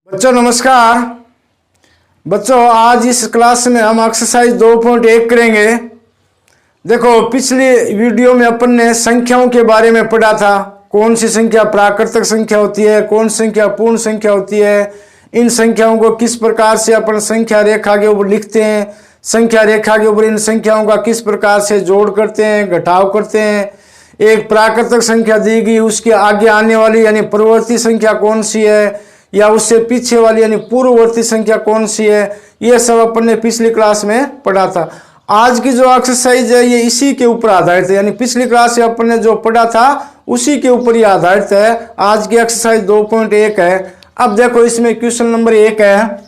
बच्चों नमस्कार। बच्चों आज इस क्लास में हम एक्सरसाइज 2.1 करेंगे। देखो पिछली वीडियो में अपन ने संख्याओं के बारे में पढ़ा था। कौन सी संख्या प्राकृतिक संख्या होती है, कौन सी संख्या पूर्ण संख्या होती है, इन संख्याओं को किस प्रकार से अपन संख्या रेखा के ऊपर लिखते हैं, संख्या रेखा के ऊपर इन संख्याओं का किस प्रकार से जोड़ करते हैं, घटाव करते हैं। एक प्राकृतिक संख्या दी गई, उसके आगे आने वाली यानी पूर्ववर्ती संख्या कौन सी है, या उससे पीछे वाली यानी पूर्ववर्ती संख्या कौन सी है, ये सब अपन ने पिछली क्लास में पढ़ा था। आज की जो एक्सरसाइज है ये इसी के ऊपर आधारित है, यानी पिछली क्लास से अपन ने जो पढ़ा था उसी के ऊपर ही आधारित है। आज की एक्सरसाइज 2.1 है। अब देखो इसमें क्वेश्चन नंबर 1 है।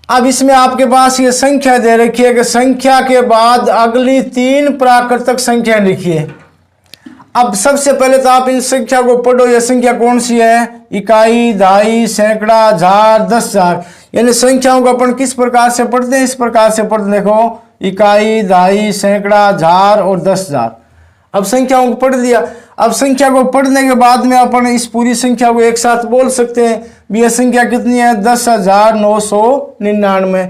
अब इसमें आपके पास ये संख्या दे रखी है कि संख्या के बाद अगली 3 प्राकृतिक संख्या लिखिए। अब सबसे पहले तो आप इन संख्या को पढ़ो। यह संख्या कौन सी है? इकाई, दहाई, सैकड़ा, हजार, 10,000। यानी संख्याओं को अपन किस प्रकार से पढ़ते हैं? इस प्रकार से पढ़ते। देखो इकाई, दहाई, सैकड़ा, हजार और 10,000। अब संख्याओं को पढ़ दिया। अब संख्या को पढ़ने के बाद में अपन इस पूरी संख्या को एक साथ बोल सकते हैं। यह संख्या कितनी है? 10,999।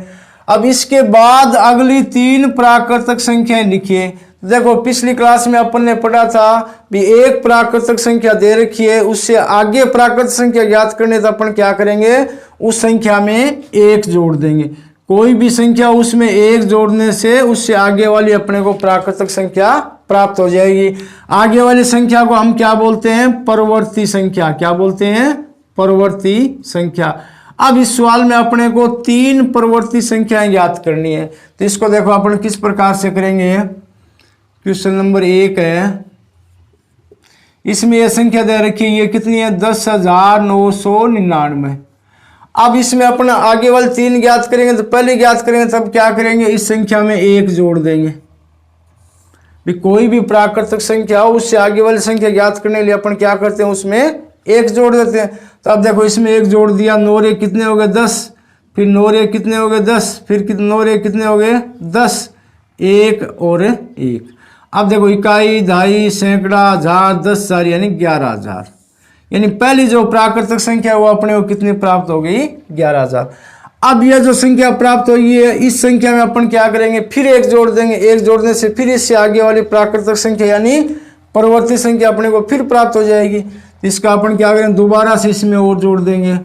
अब इसके बाद अगली 3 प्राकृतिक संख्याएं लिखिए। देखो पिछली क्लास में अपन ने पढ़ा था भी एक प्राकृतिक संख्या दे रखी है, उससे आगे प्राकृतिक संख्या ज्ञात करने तो अपन क्या करेंगे? उस संख्या में 1 जोड़ देंगे। कोई भी संख्या उसमें 1 जोड़ने से उससे आगे वाली अपने को प्राकृतिक संख्या प्राप्त हो जाएगी। आगे वाली संख्या को हम क्या बोलते हैं? परवर्ती संख्या। क्या बोलते हैं? परवर्ती संख्या। अब इस सवाल में अपने को 3 परवर्ती संख्याएं ज्ञात करनी है। तो इसको देखो अपन किस प्रकार से करेंगे। क्वेश्चन नंबर 1 है। इसमें यह संख्या दे रखी है, ये कितनी है? 10,999। अब इसमें अपना आगे वाले 3 ज्ञात करेंगे। तो पहले ज्ञात करेंगे तब क्या करेंगे? इस संख्या में 1 जोड़ देंगे। भी कोई भी प्राकृतिक संख्या हो उससे आगे वाली संख्या ज्ञात करने के लिए अपन क्या करते हैं? उसमें 1 जोड़ देते हैं। तो अब देखो इसमें 1 जोड़ दिया, 9 कितने हो गए? 10। फिर 9 कितने हो गए? 10। फिर 9 कितने हो गए? 10। 1 और 1। अब देखो इकाई, दहाई, सैकड़ा, हजार, 10,000 यानी 11,000। यानी पहली जो प्राकृतिक संख्या वो अपने को कितनी प्राप्त हो गई? 11,000। अब यह जो संख्या प्राप्त होगी है, इस संख्या में अपन क्या करेंगे? फिर 1 जोड़ देंगे। 1 जोड़ने से फिर इससे आगे वाली प्राकृतिक संख्या यानी परवर्ती संख्या अपने को फिर प्राप्त हो जाएगी। इसका अपन क्या करेंगे? दोबारा से इसमें और जोड़ देंगे।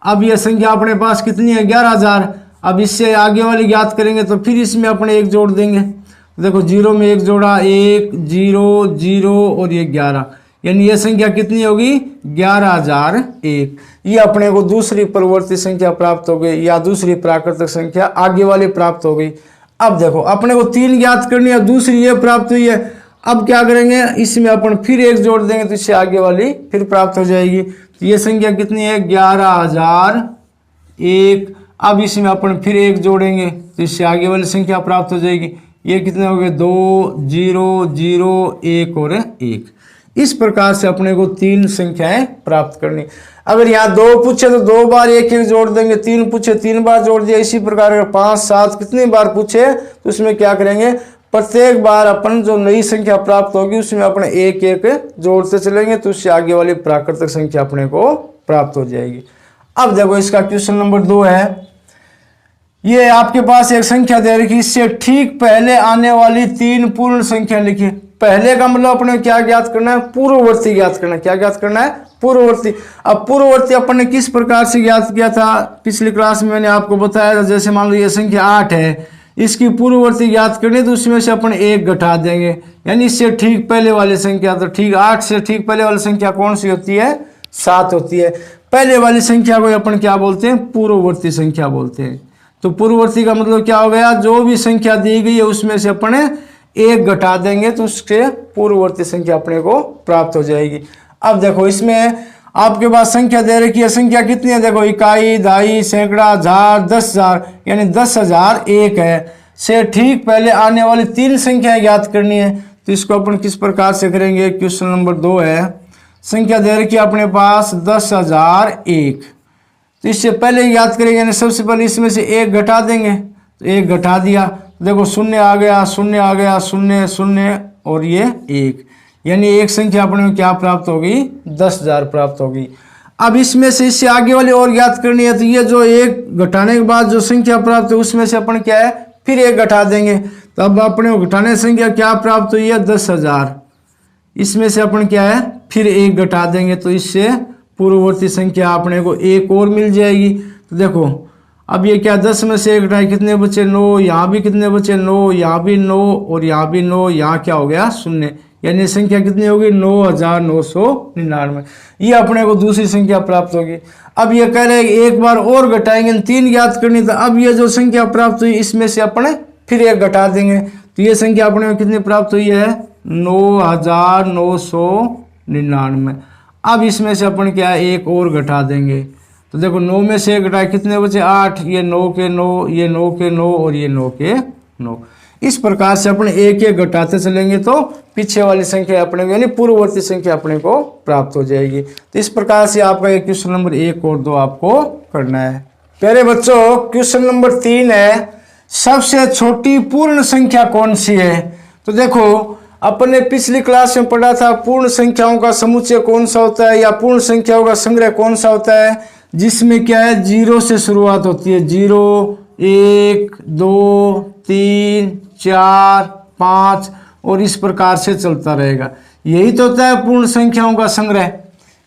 अब यह संख्या अपने पास कितनी है? 11,000। अब इससे आगे वाली ज्ञात करेंगे तो फिर इसमें अपने 1 जोड़ देंगे। देखो 0 में 1 जोड़ा, 1 0 0 और ये 11, यानी ये संख्या कितनी होगी? 11,001। ये अपने को दूसरी परवर्ती संख्या प्राप्त हो गई, या दूसरी प्राकृतिक संख्या आगे वाली प्राप्त हो गई। अब देखो अपने को 3 ज्ञात करनी है, दूसरी ये प्राप्त हुई है। अब क्या करेंगे? इसमें अपन फिर 1 जोड़ देंगे तो इससे आगे वाली फिर प्राप्त हो जाएगी। तो ये संख्या कितनी है? 11,001। अब इसमें अपन फिर 1 जोड़ेंगे तो इससे आगे वाली संख्या प्राप्त हो जाएगी। ये कितने हो गए? 2 0 0 1 और 1। इस प्रकार से अपने को 3 संख्याएं प्राप्त करनी। अगर यहाँ 2 पूछे तो 2 बार 1 जोड़ देंगे। 3 पूछे 3 बार जोड़ दिया। इसी प्रकार अगर 5 7 कितनी बार पूछे तो उसमें क्या करेंगे? प्रत्येक बार अपन जो नई संख्या प्राप्त होगी उसमें अपने 1 जोड़ते चलेंगे तो उससे आगे वाली प्राकृतिक संख्या अपने को प्राप्त हो जाएगी। अब देखो इसका क्वेश्चन नंबर 2 है। ये आपके पास एक संख्या दे रखी, इससे ठीक पहले आने वाली 3 पूर्ण संख्या लिखिए। पहले का मतलब अपने क्या ज्ञात करना है? पूर्ववर्ती ज्ञात करना है। क्या ज्ञात करना है? पूर्ववर्ती। अब पूर्ववर्ती अपन ने किस प्रकार से ज्ञात किया था? पिछली क्लास में मैंने आपको बताया था। जैसे मान लो ये संख्या 8 है, इसकी पूर्ववर्ती ज्ञात करनी तो उसमें से अपन 1 घटा देंगे, यानी इससे ठीक पहले वाली संख्या। तो ठीक 8 से ठीक पहले वाली संख्या कौन सी होती है? 7 होती है। पहले वाली संख्या को अपन क्या बोलते हैं? पूर्ववर्ती संख्या बोलते हैं। तो पूर्ववर्ती का मतलब क्या हो गया? जो भी संख्या दी गई है उसमें से अपन 1 घटा देंगे तो उसके पूर्ववर्ती संख्या अपने को प्राप्त हो जाएगी। अब देखो इसमें आपके पास संख्या दे रखी है। संख्या कितनी है? देखो इकाई, दहाई, सैकड़ा, हजार, 10,000 यानी 10,001 है। से ठीक पहले आने वाली 3 संख्याएं ज्ञात करनी है। तो इसको अपन किस प्रकार से करेंगे? क्वेश्चन नंबर 2 है। संख्या दे रखी है अपने पास 10,001। तो इससे पहले याद करेंगे, यानी सबसे पहले इसमें से 1 घटा देंगे। तो 1 घटा दिया, देखो 0 आ गया, 0 आ गया, 0 0 और ये 1, यानी एक संख्या अपने को क्या प्राप्त होगी? 10,000 प्राप्त होगी। अब इसमें से इससे आगे वाली और ज्ञात करनी है, तो ये जो एक घटाने के बाद जो संख्या प्राप्त है उसमें से अपन क्या है फिर एक घटा देंगे। तो अब अपने को घटाने संख्या क्या प्राप्त हुई है 10,000, इसमें से अपन क्या है फिर एक घटा देंगे, तो इससे पूर्ववर्ती संख्या अपने को एक और मिल जाएगी। तो देखो अब ये क्या 10 में से एक घटाए कितने बचे 9, यहाँ भी कितने बचे 9, यहाँ भी 9 और यहाँ भी 9, यहाँ क्या हो गया 0, यानी संख्या कितनी होगी 9,999। ये अपने को दूसरी संख्या प्राप्त होगी। अब ये कह रहे हैं एक बार और घटाएंगे, 3 ज्ञात करनी, तो अब ये जो संख्या प्राप्त हुई इसमें से अपने फिर एक घटा देंगे, तो ये संख्या अपने को कितनी प्राप्त हुई है 9,999। अब इसमें से अपन क्या है एक और घटा देंगे, तो देखो 9 में से एक घटाए कितने बचे 8, ये 9 के 9, ये 9 के 9 और ये 9 के 9। इस प्रकार से अपने एक एक घटाते चलेंगे तो पीछे वाली संख्या अपने को यानी पूर्ववर्ती संख्या अपने को प्राप्त हो जाएगी। तो इस प्रकार से आपका ये क्वेश्चन नंबर 1 और 2 आपको करना है। प्यारे बच्चों क्वेश्चन नंबर 3 है, सबसे छोटी पूर्ण संख्या कौन सी है। तो देखो अपन ने पिछली क्लास में पढ़ा था पूर्ण संख्याओं का समुच्चय कौन सा होता है या पूर्ण संख्याओं का संग्रह कौन सा होता है, जिसमें क्या है 0 से शुरुआत होती है, 0, 1, 2, 3, 4, 5 और इस प्रकार से चलता रहेगा। यही तो होता है पूर्ण संख्याओं का संग्रह।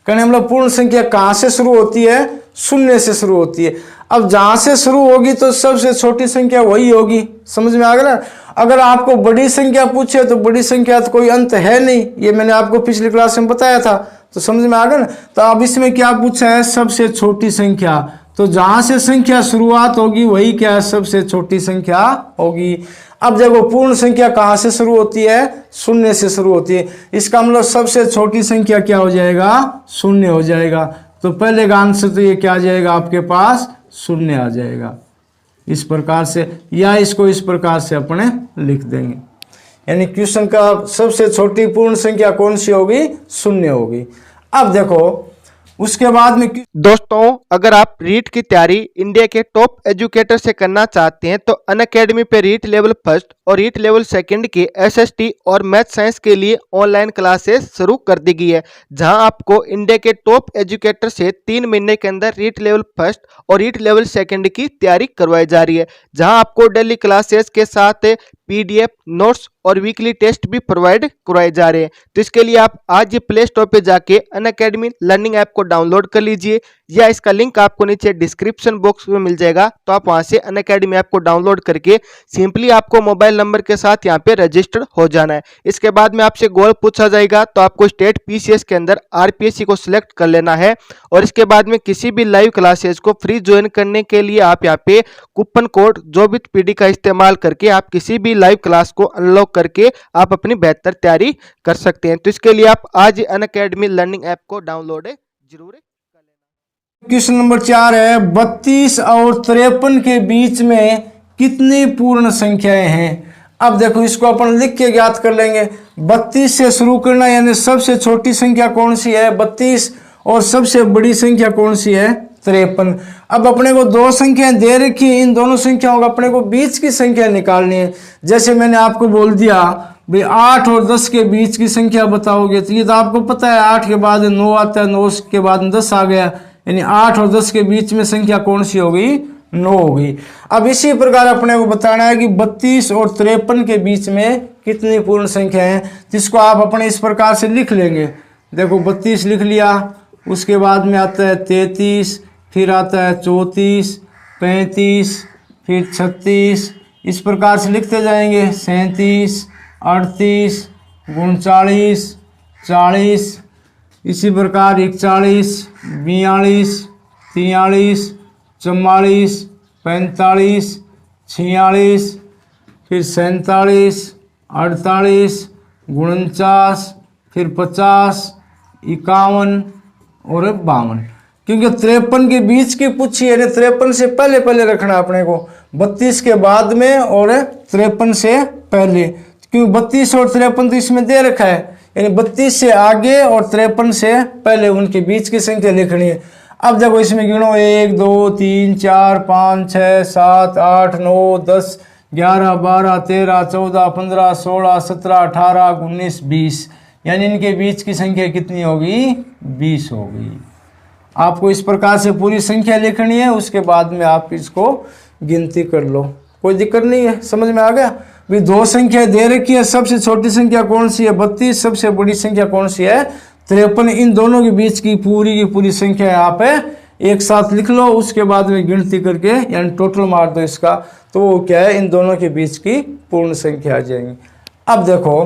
कहने मतलब पूर्ण संख्या कहाँ से शुरू होती है, 0 से शुरू होती है। अब जहां से शुरू होगी तो सबसे छोटी संख्या वही होगी, समझ में आ गया ना। अगर आपको बड़ी संख्या पूछे तो बड़ी संख्या तो कोई अंत है नहीं, ये मैंने आपको पिछली क्लास में बताया था, तो समझ में आ गया ना। तो अब इसमें क्या पूछा है सबसे छोटी संख्या, तो जहां से संख्या शुरुआत होगी वही क्या है सबसे छोटी संख्या होगी। अब देखो पूर्ण संख्या कहाँ से शुरू होती है, 0 से शुरू होती है, इसका मतलब सबसे छोटी संख्या क्या हो जाएगा 0 हो जाएगा। तो पहले का आंसर तो ये क्या आ जाएगा आपके पास 0 आ जाएगा। इस प्रकार से या इसको इस प्रकार से अपने लिख देंगे, यानी क्वेश्चन का सबसे छोटी पूर्ण संख्या कौन सी होगी 0 होगी। अब देखो उसके बाद में दोस्तों अगर आप रीट की तैयारी इंडिया के टॉप एजुकेटर से करना चाहते हैं तो अनअकैडमी पे रीट लेवल फर्स्ट और रीट लेवल सेकंड के एसएसटी और मैथ साइंस के लिए ऑनलाइन क्लासेस शुरू कर दी गई है, जहां आपको इंडिया के टॉप एजुकेटर से 3 महीने के अंदर रीट लेवल फर्स्ट और रीट लेवल सेकंड की तैयारी करवाई जा रही है, जहां आपको डेली क्लासेस के साथ पीडीएफ नोट्स और वीकली टेस्ट भी प्रोवाइड करवाए जा रहे हैं। तो इसके लिए आप आज प्ले स्टोर पे जाके अनअकैडमी लर्निंग ऐप को डाउनलोड कर लीजिए, या इसका लिंक आपको नीचे डिस्क्रिप्शन बॉक्स में मिल जाएगा। तो आप वहां से अनअकैडमी ऐप को डाउनलोड करके सिंपली आपको मोबाइल नंबर के साथ यहाँ पे रजिस्टर्ड हो जाना है। इसके बाद में आपसे गोल पूछा जाएगा, तो आपको स्टेट पीसीएस के अंदर आरपीएससी को सिलेक्ट कर लेना है, और इसके बाद में किसी भी लाइव क्लासेस को फ्री ज्वाइन करने के लिए आप यहाँ पे कूपन कोड JOBITPD का इस्तेमाल करके आप किसी भी लाइव क्लास को अनलॉक करके आप अपनी बेहतर तैयारी कर सकते हैं। तो इसके लिए आप आज अनअकैडमी लर्निंग ऐप को डाउनलोड जरूर कर लेना। क्वेश्चन नंबर 4 है 32 और 53 के बीच में कितनी पूर्ण संख्याएं हैं। अब देखो इसको अपन लिख के ज्ञात कर लेंगे। 32 से शुरू करना, यानी सबसे छोटी संख्या कौन सी है 32 और सबसे बड़ी संख्या कौन सी है 53। अब अपने को दो संख्याएं दे रखी है, इन दोनों संख्याओं का अपने को बीच की संख्या निकालनी है। जैसे मैंने आपको बोल दिया भाई 8 और 10 के बीच की संख्या बताओगे, तो ये तो आपको पता है 8 के बाद 9 आता है, 9 के बाद 10 आ गया, यानी 8 और 10 के बीच में संख्या कौन सी हो गई 9 हो गई। अब इसी प्रकार अपने को बताना है कि 32 और 53 के बीच में कितनी पूर्ण संख्या है, जिसको आप अपने इस प्रकार से लिख लेंगे। देखो 32 लिख लिया, उसके बाद में आता है 33, फिर आता है 34, 35, फिर 36, इस प्रकार से लिखते जाएंगे 37, 38, 39, 40, इसी प्रकार 41, 42, 43, 44, 45, 46, फिर 47, 48, 49, फिर 50, 51 और 52। क्योंकि 53 के बीच की पूछी है, 53 से पहले पहले रखना अपने को, 32 के बाद में और 53 से पहले, क्योंकि 32 और 53 तो इसमें दे रखा है, यानी 32 से आगे और 53 से पहले उनके बीच की संख्या लिखनी है। अब देखो इसमें गिनो 1 2 3 4 5 6 7 8 9 10 11 12 13 14 15 16 17 18 19 20, यानी इनके बीच की संख्या कितनी होगी 20 होगी। आपको इस प्रकार से पूरी संख्या लिखनी है, उसके बाद में आप इसको गिनती कर लो, कोई दिक्कत नहीं है। समझ में आ गया? भी दो संख्या दे रखी है, सबसे छोटी संख्या कौन सी है 32, सबसे बड़ी संख्या कौन सी है 53। इन दोनों के बीच की पूरी संख्या आप एक साथ लिख लो, उसके बाद में गिनती करके यानी टोटल मार दो इसका, तो वो क्या है इन दोनों के बीच की पूर्ण संख्या आ जाएंगी। अब देखो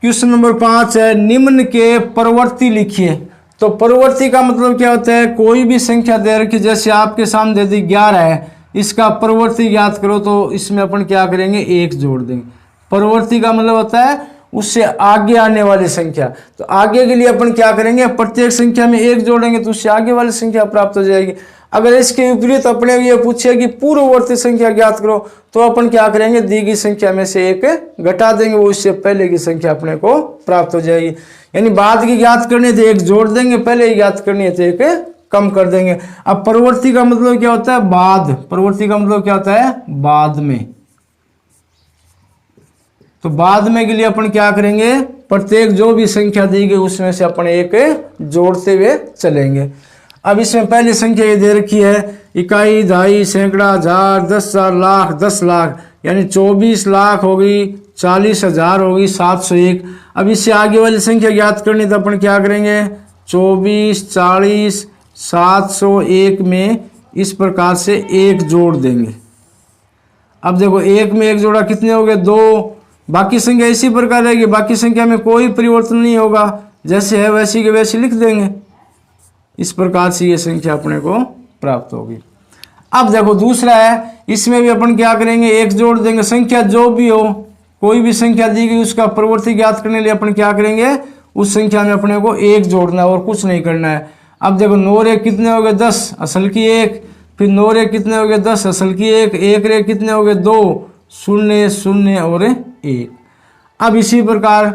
क्वेश्चन नंबर 5 है, निम्न के परवर्ती लिखिए। तो परवर्ती का मतलब क्या होता है, कोई भी संख्या दे रखी, जैसे आपके सामने दे दी 11 है, इसका परवर्ती ज्ञात करो, तो इसमें अपन क्या करेंगे 1 जोड़ देंगे। परवर्ती का मतलब होता है उससे आगे आने वाली संख्या, तो आगे के लिए अपन क्या करेंगे, प्रत्येक संख्या में 1 जोड़ेंगे तो उससे आगे वाली संख्या प्राप्त हो जाएगी। अगर इसके विपरीत अपने ये पूछे कि पूर्ववर्ती संख्या ज्ञात करो, तो अपन क्या करेंगे, दी गई संख्या में से 1 घटा देंगे, वो इससे पहले की संख्या अपने को प्राप्त हो जाएगी। यानी बाद की ज्ञात करनी है तो 1 जोड़ देंगे, पहले ही ज्ञात करनी है तो 1 कम कर देंगे। अब परवर्ती का मतलब क्या होता है, बाद। परवर्ती का मतलब क्या होता है, बाद में। तो बाद में के लिए अपन क्या करेंगे, प्रत्येक जो भी संख्या दी गई उसमें से अपन 1 जोड़ते हुए चलेंगे। अब इसमें पहली संख्या ये दे रखी है, इकाई, दहाई, सैकड़ा, हजार, 10,000, लाख, 10 लाख, यानी 24 लाख हो गई, 40,000 हो गई, 701। अब इससे आगे वाली संख्या ज्ञात करनी तो अपन क्या करेंगे, 24, 40, 701 में इस प्रकार से 1 जोड़ देंगे। अब देखो 1 में 1 जोड़ा कितने हो गए 2, बाकी संख्या इसी प्रकार रहेगी, बाकी संख्या में कोई परिवर्तन नहीं होगा, जैसे है वैसी के वैसी लिख देंगे। इस प्रकार से ये संख्या अपने को प्राप्त होगी। अब देखो दूसरा है, इसमें भी अपन क्या करेंगे 1 जोड़ देंगे। संख्या जो भी हो, कोई भी संख्या दी गई उसका परवर्ती ज्ञात करने के लिए अपन क्या करेंगे, उस संख्या में अपने को 1 जोड़ना है और कुछ नहीं करना है। अब देखो 9 रे कितने हो गए 10 असल की 1, फिर 9 रे कितने हो गए 10 असल की 1, 1 रे कितने हो गए 2, 0 0 और 1। अब इसी प्रकार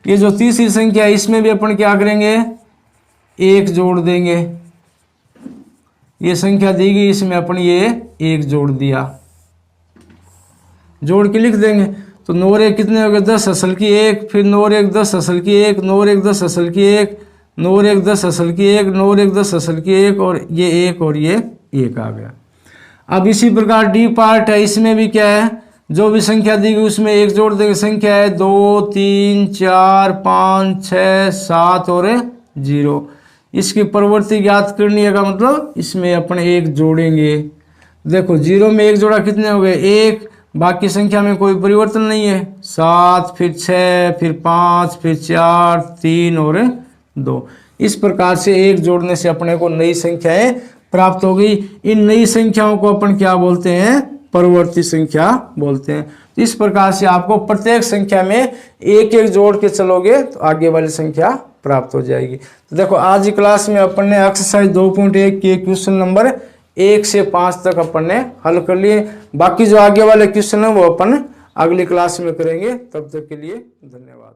ये जो तीसरी संख्या है इसमें भी अपन क्या करेंगे 1 जोड़ देंगे। ये संख्या दी गई, इसमें अपन ये 1 जोड़ दिया, जोड़ के लिख देंगे। तो 9 रे कितने हो गए 10 असल की 1, फिर 9 रे 10 असल की 1, 9 रे 10 असल की 1, 9 रे 10 असल की 1, 9 रे 10 असल की 1 और ये 1 और ये 1 आ गया। अब इसी प्रकार डी पार्ट है, इसमें भी क्या है, जो भी संख्या दी गई उसमें 1 जोड़ देंगे। संख्या है 2, 3, 4, 5, 6, 7 और 0। इसकी परवर्ती ज्ञात करनी है का मतलब इसमें अपन 1 जोड़ेंगे। देखो 0 में 1 जोड़ा कितने हो गए 1, बाकी संख्या में कोई परिवर्तन नहीं है, 7, फिर 6, फिर 5, फिर 4, 3 और 2। इस प्रकार से 1 जोड़ने से अपने को नई संख्याएं प्राप्त हो गई। इन नई संख्याओं को अपन क्या बोलते हैं, परवर्ती संख्या बोलते हैं। तो इस प्रकार से आपको प्रत्येक संख्या में 1 जोड़ के चलोगे तो आगे वाली संख्या प्राप्त हो जाएगी। तो देखो आज की क्लास में अपन ने एक्सरसाइज 2.1 के क्वेश्चन नंबर 1 से 5 तक अपन ने हल कर लिए। बाकी जो आगे वाले क्वेश्चन है वो अपन अगली क्लास में करेंगे। तब तक के लिए धन्यवाद।